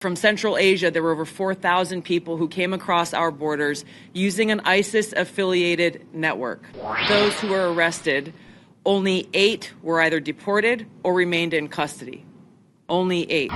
From Central Asia, there were over 4,000 people who came across our borders using an ISIS-affiliated network. Those who were arrested, only 8 were either deported or remained in custody. Only 8.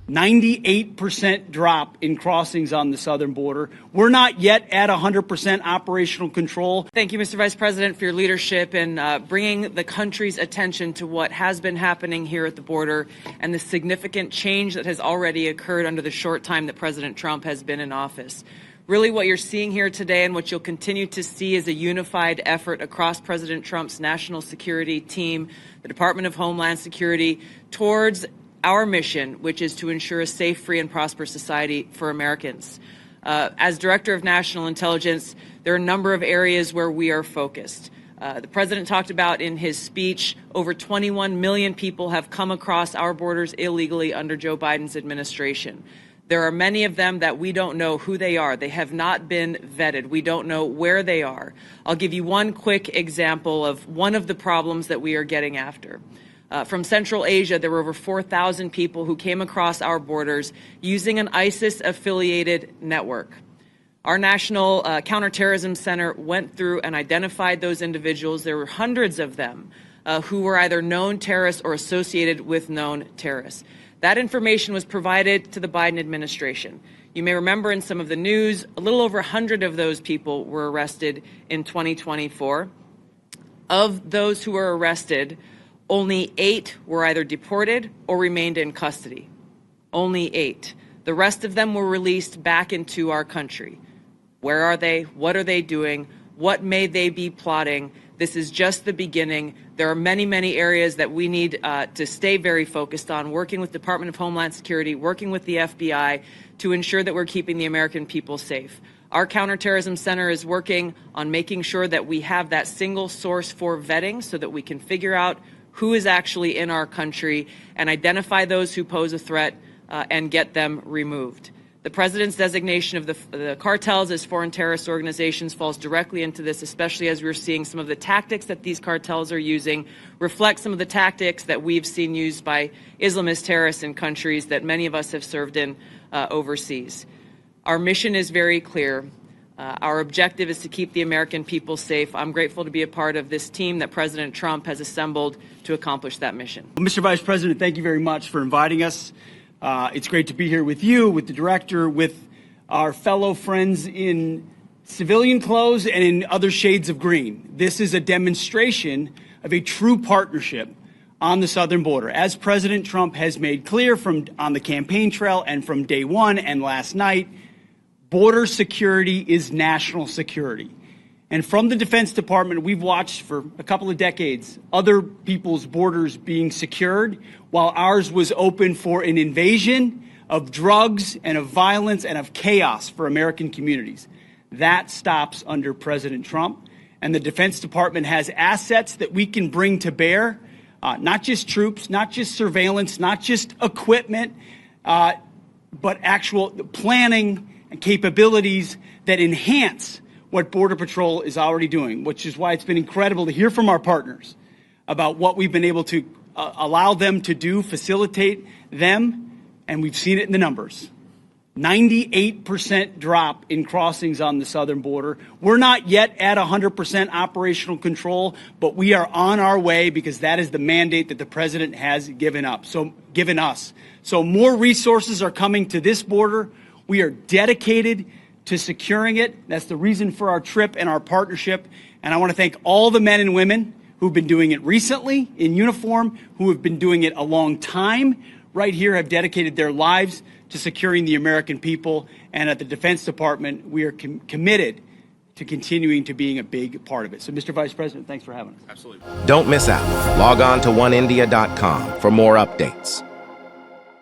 98% drop in crossings on the southern border. We're not yet at 100% operational control. Thank you, Mr. Vice President, for your leadership in bringing the country's attention to what has been happening here at the border and the significant change that has already occurred under the short time that President Trump has been in office. Really, what you're seeing here today and what you'll continue to see is a unified effort across President Trump's national security team, the Department of Homeland Security, towards our mission, which is to ensure a safe, free, and prosperous society for Americans. As Director of National Intelligence, there are a number of areas where we are focused. The President talked about in his speech, over 21 million people have come across our borders illegally under Joe Biden's administration. There are many of them that we don't know who they are. They have not been vetted. We don't know where they are. I'll give you one quick example of one of the problems that we are getting after. From Central Asia, there were over 4,000 people who came across our borders using an ISIS-affiliated network. Our National Counterterrorism Center went through and identified those individuals. There were hundreds of them who were either known terrorists or associated with known terrorists. That information was provided to the Biden administration. You may remember in some of the news, a little over 100 of those people were arrested in 2024. Of those who were arrested, only 8 were either deported or remained in custody. Only 8. The rest of them were released back into our country. Where are they? What are they doing? What may they be plotting? This is just the beginning. There are many, many areas that we need to stay very focused on, working with the Department of Homeland Security, working with the FBI to ensure that we're keeping the American people safe. Our Counterterrorism Center is working on making sure that we have that single source for vetting so that we can figure out who is actually in our country and identify those who pose a threat and get them removed. The President's designation of the cartels as foreign terrorist organizations falls directly into this, especially as we're seeing some of the tactics that these cartels are using reflect some of the tactics that we've seen used by Islamist terrorists in countries that many of us have served in overseas. Our mission is very clear. Our objective is to keep the American people safe. I'm grateful to be a part of this team that President Trump has assembled to accomplish that mission. Well, Mr. Vice President, thank you very much for inviting us. It's great to be here with you, with the director, with our fellow friends in civilian clothes and in other shades of green. This is a demonstration of a true partnership on the southern border. As President Trump has made clear on the campaign trail and from day one and last night, border security is national security. And from the Defense Department, we've watched for a couple of decades other people's borders being secured while ours was open for an invasion of drugs and of violence and of chaos for American communities. That stops under President Trump. And the Defense Department has assets that we can bring to bear, not just troops, not just surveillance, not just equipment, but actual planning and capabilities that enhance what Border Patrol is already doing, which is why it's been incredible to hear from our partners about what we've been able to allow them to do, facilitate them, and we've seen it in the numbers. 98% drop in crossings on the southern border. We're not yet at 100% operational control, but we are on our way because that is the mandate that the president has given us. So more resources are coming to this border. We are dedicated to securing it. That's the reason for our trip and our partnership. And I want to thank all the men and women who've been doing it recently in uniform, who have been doing it a long time right here, have dedicated their lives to securing the American people. And at the Defense Department, we are committed to continuing to being a big part of it. So, Mr. Vice President, thanks for having us. Absolutely. Don't miss out. Log on to oneindia.com for more updates.